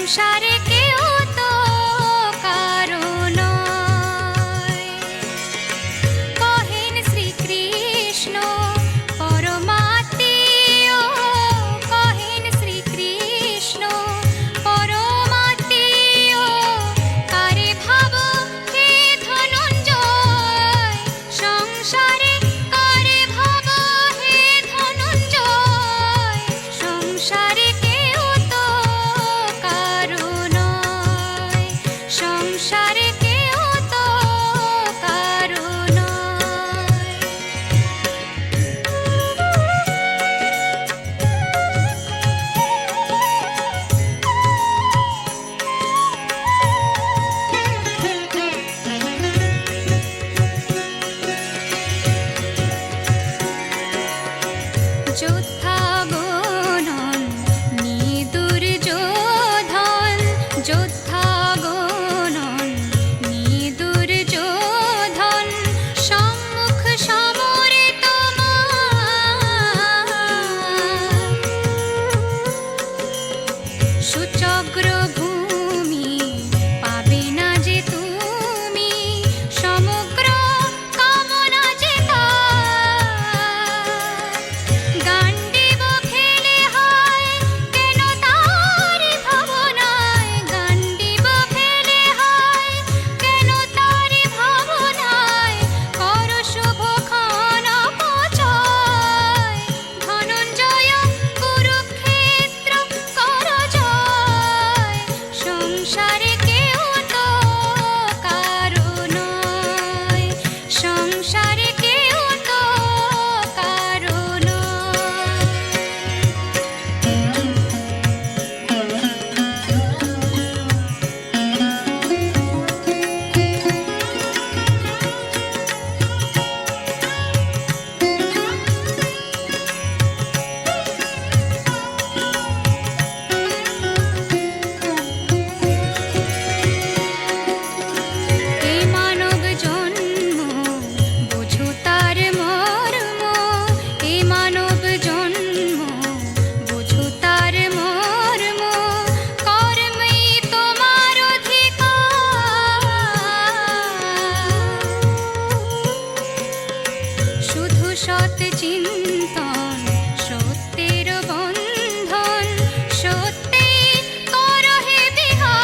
সংসারে কেউ তো কারো নয়। কহেন শ্রীকৃষ্ণ পরমাত্মীয়, কহেন শ্রীকৃষ্ণ পরমাত্মীয়, কারে ভাব হে ধনঞ্জয়, সংসারে কারে ভাব হে ধনঞ্জয়, সংসারে কেউ তো কারো নয়, সংসারে কেউ তো কারো নয়। যোদ্ধাগণন নিদুর্যোধন, যোদ্ধাগণন নিদুর্যোধন, সম্মুখ সমরে তোমার সুচগ্র ভূমি পাবে না যে তুমি, সমগ্র কামনা যে তার। গান্ডীব ফেলে হয় কেন তারি ভাবনায়, গান্ডীব ফেলে হয় কেন তারি ভাবনায়, কর শুভ ক্ষণ অপচয়, ধনঞ্জয় কুরুক্ষেত্র কর জয়, সংসারে কেউ তো কারো নয়, সংসারে কেউ তো কারো নয়। এ মানব জন্ম বোঝো তার মর্ম, এ মানব জন্ম বোঝো তার মর্ম, কর্মেই তোমার অধিকার। শুধু সৎ চিন্তন সত্যের বন্ধন, সত্যেই কর হে বিহার।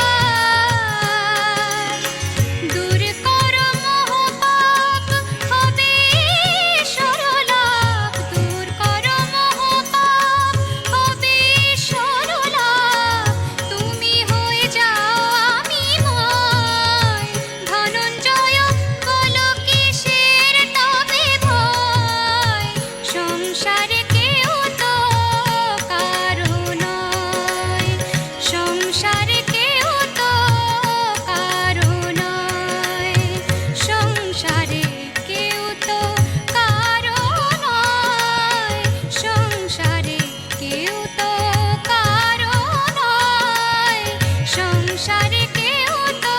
দূর কর মোহ পাপ হবে সরলাভ, দূর কর মোহ পাপ হবে সরলাভ, তুমি হয়ে যাও আমিময়, ধনঞ্জয় বলো কিসের তবে ভয়, সংসারে কেউ তো কারো নয়, সংসারে কেউ তো কারো নয়, সংসারে কেউ তো কারো নয়, সংসারে কেউ তো কারো নয়, সংসারে কেউ তো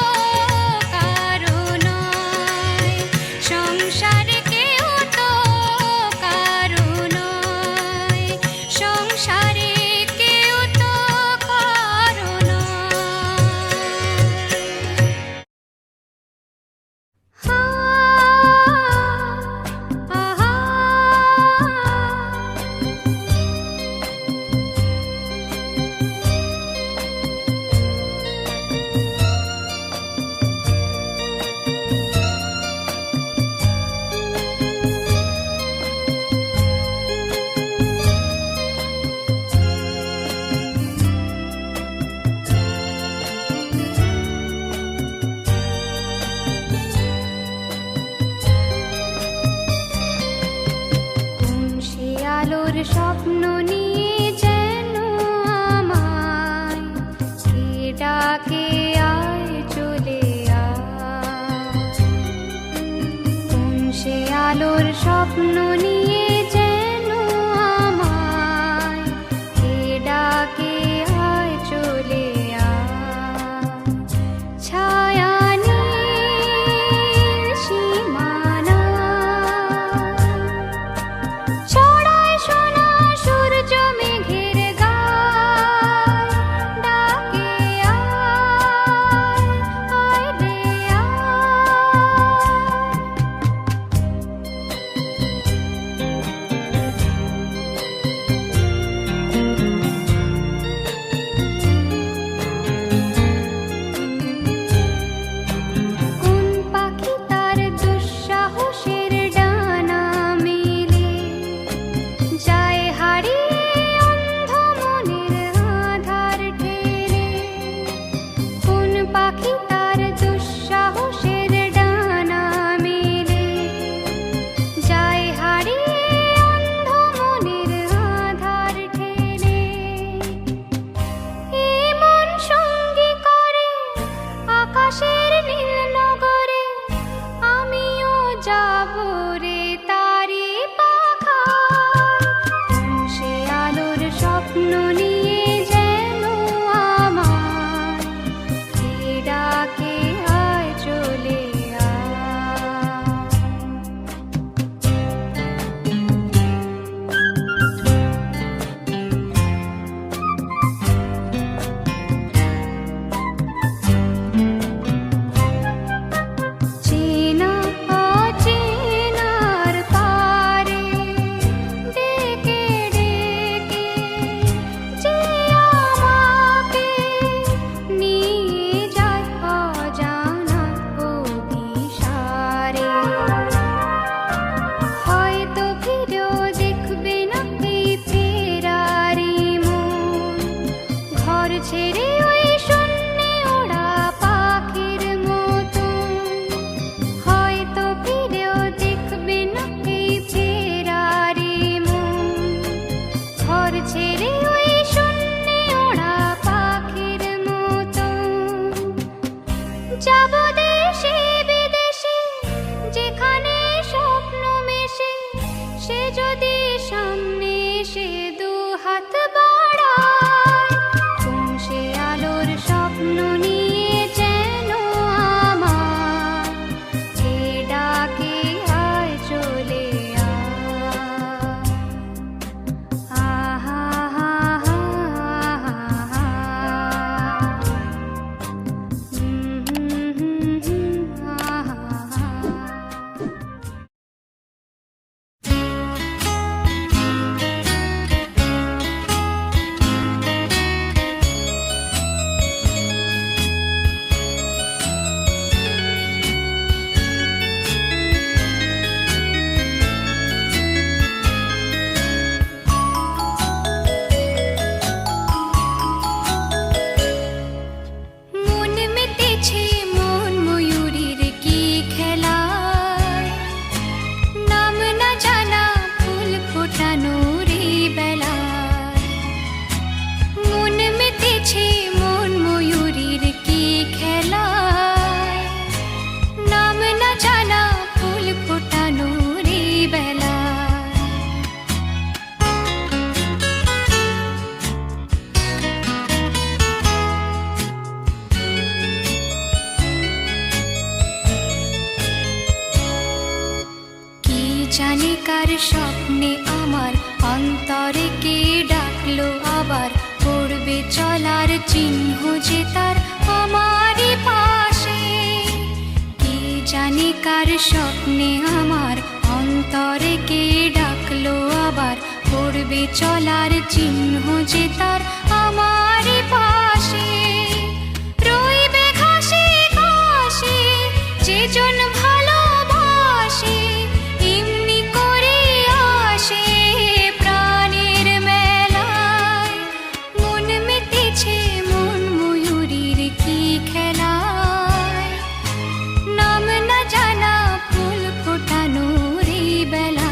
কারো নয়, সংসারে কেউ তো কারো নয়, সংসারে কেউ তো কারো নয়। হা আহা কোন সে আলোর স্বপ্ন নিয়ে যেন আমায় কে ডাকে আয় চলে আয়, কোন সে আলোর স্বপ্ন নিয়ে যেন আমায় কে ডাকে আয় চলে আয়, ছায়া নীল সীমানা ছড়ায় সোনা সূর্য মেঘের গায়, ডাকে জানি কার স্বপ্নে আমার অন্তরে কে ডাকলো আবার, পড়বে চলার চিহ্ন যে তার আমারই পাশে। কে জানি কার স্বপ্নে আমার অন্তরে কে ডাকলো আবার, পড়বে চলার চিহ্ন যে তার আমারই পাশে। রইবে ঘাসে ঘাসে যেজন ভালোবাসে, এমনি করে আসে প্রাণের মেলায়। মন মেতেছে মন ময়ূরীর কি খেলায়, নাম না জানা ফুল ফোটানোর এই বেলায়।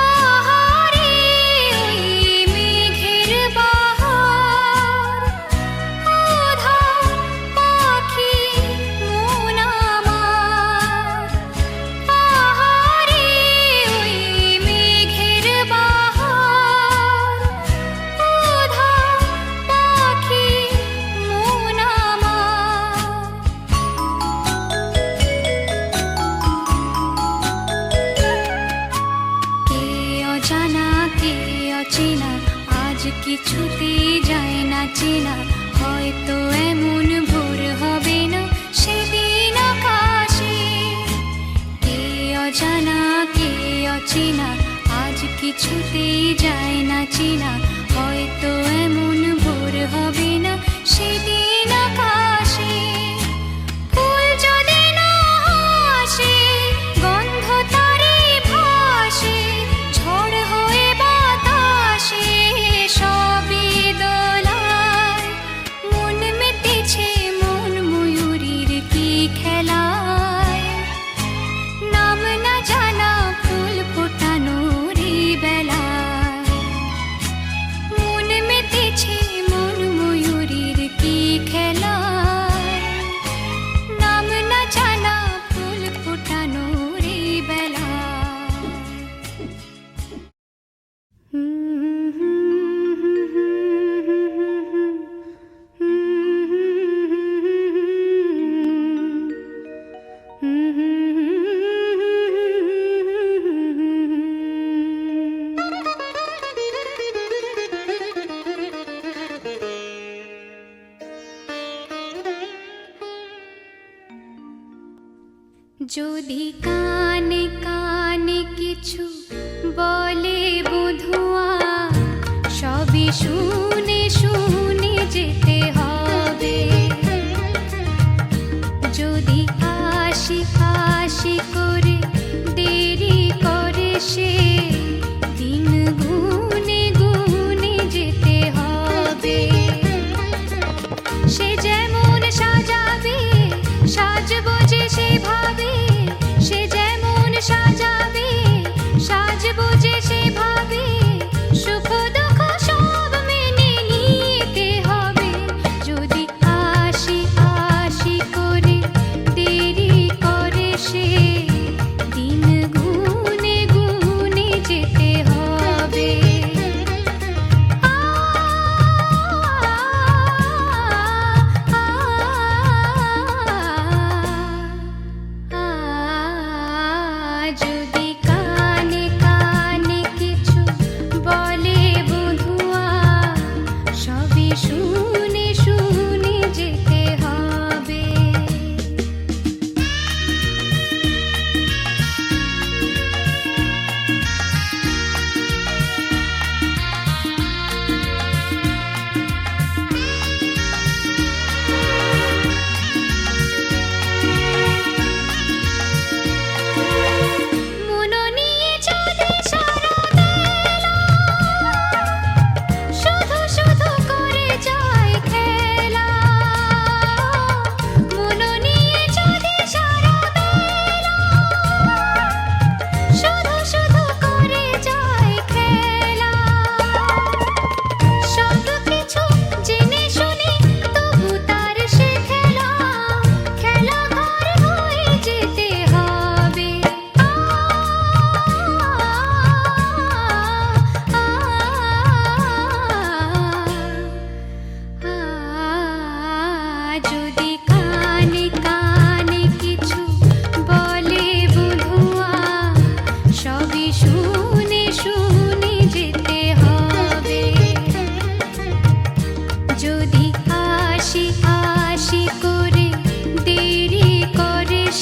আহারে ওই মেঘের বাহার, আধা পাখি মন আমার। আহারে ওই মেঘের বাহার, আধা পাখি মন আমার। কে অজানা কে অচেনা, আজ কিছুতেই যায় না চেনা। হয়তো এমন ভোর হবে না সেদিন আকাশে। কে অজানা কে অচেনা, আজ কিছুতেই যায় না চেনা। হয়তো এমন ভোর হবে না সেদিন আকাশে। ফুল যদি না হাসে, গন্ধ তারে ভাসে, ঝড় হয়ে বাতাসে সবই দোলায়। মন মেতেছে মন ময়ূরীর কি খেলায়, নাম না জানা ফুল ফোটানোর এই বেলায়। মন মেতেছে মন ময়ূরীর কি খেলায়, নাম না জানা ফুল ফোটানোর এই বেলায়। যদি কানে কানে কিছু বলে বধুয়া, সবই শুনে শুনে যেতে হবে। যদি হাসি হাসি করে দেরি করে সে, দিন গুনে গুনে যেতে হবে। সে যেমন সাজাবে সাজবো যে সেভাবে, সে যেমন সাজাবে সাজবো যে সেভাবে। সুখ দুঃখ সব মেনে নিতে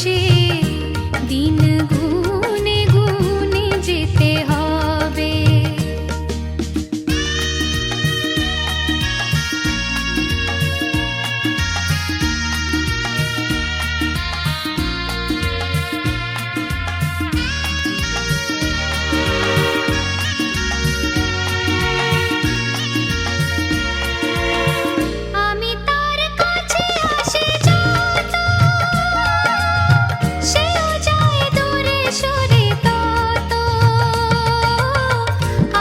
সে দিন গুনে গুনে যেতে হবে। আমি তার কাছে আসি যত, সেও যায় দূরে সরে তত।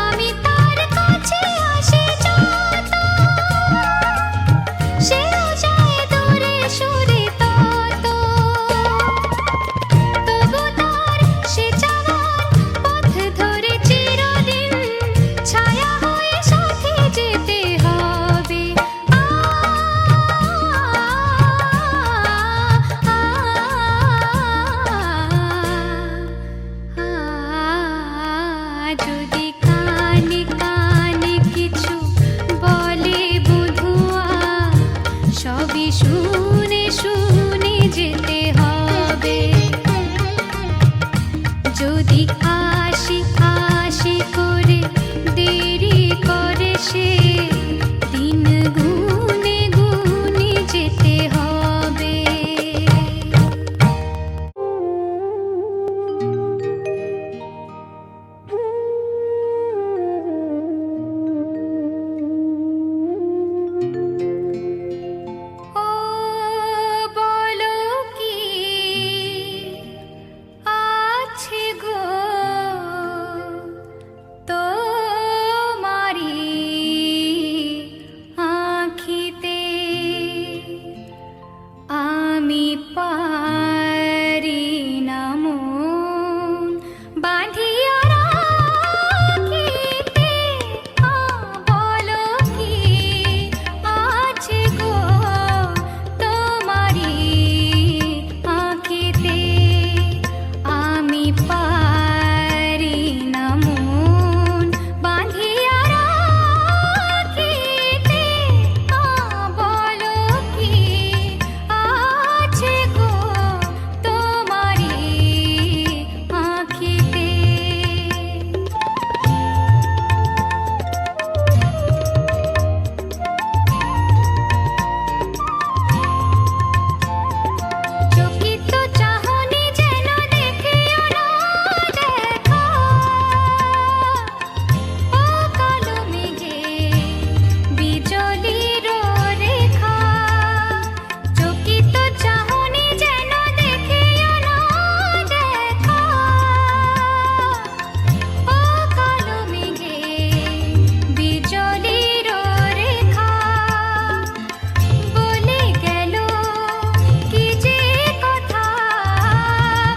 আমি তার কাছে আসি যত, সেও যায় দূরে সরে তত। তবু তার সে যাওয়ার পথ ধরে চিরদিন ছায়া হয়ে সাথে যেতে হবে। যদি কানে কানে কিছু বলে বধুয়া, সবই শুনে শুনে যেতে হবে। যদি আশি আশি করে দেরি করে সে দিন গুনে গুনে যেতে হবে। ও বলো কি আছে গো তোমারি আঁখিতে, আমি পারি না মন বাঁধিয়া রাখিতে। বলো কি আছে গো তোমারি আঁখিতে, আমি পারি না মন বাঁধিয়া রাখিতে। বলো কি আছে গো তোমারি আঁখিতে। চকিত চাহনি যেন দেখিও না দেখা, ও কালো মেঘে বিজলির রেখা। চকিত চাহনি যেন দেখিও না দেখা, ও কালো মেঘে বিজলির রেখা। বলে গেল কি যে কথা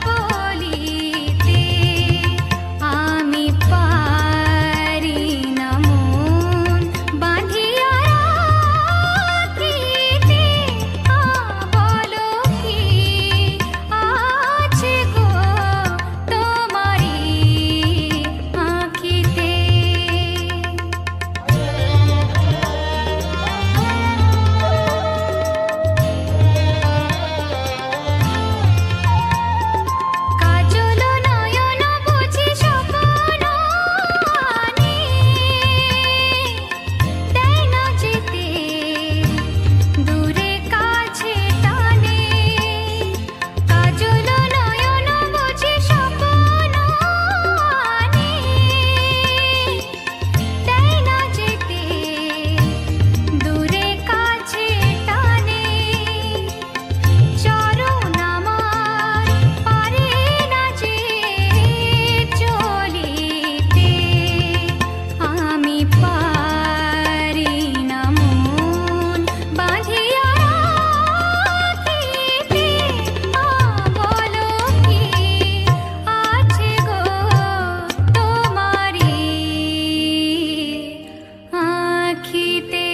বলিতে, আমি পারি না মন বাঁধিয়া রাখিতে। বলো কি আছে গো তোমারি আঁখিতে। কাজল নয়ন বুঝি স্বপ্ন আনি, দেয় না যেতে দূরে কাছে টানে। কাজল নয়ন বুঝি স্বপ্ন আনি, দেয় না যেতে দূরে কাছে টানে। চরণ আমার পারে না যে চলিতে, আমি পারি না মন বাঁধিয়া রাখিতে। বলো কি আছে গো তোমারি আঁখিতে।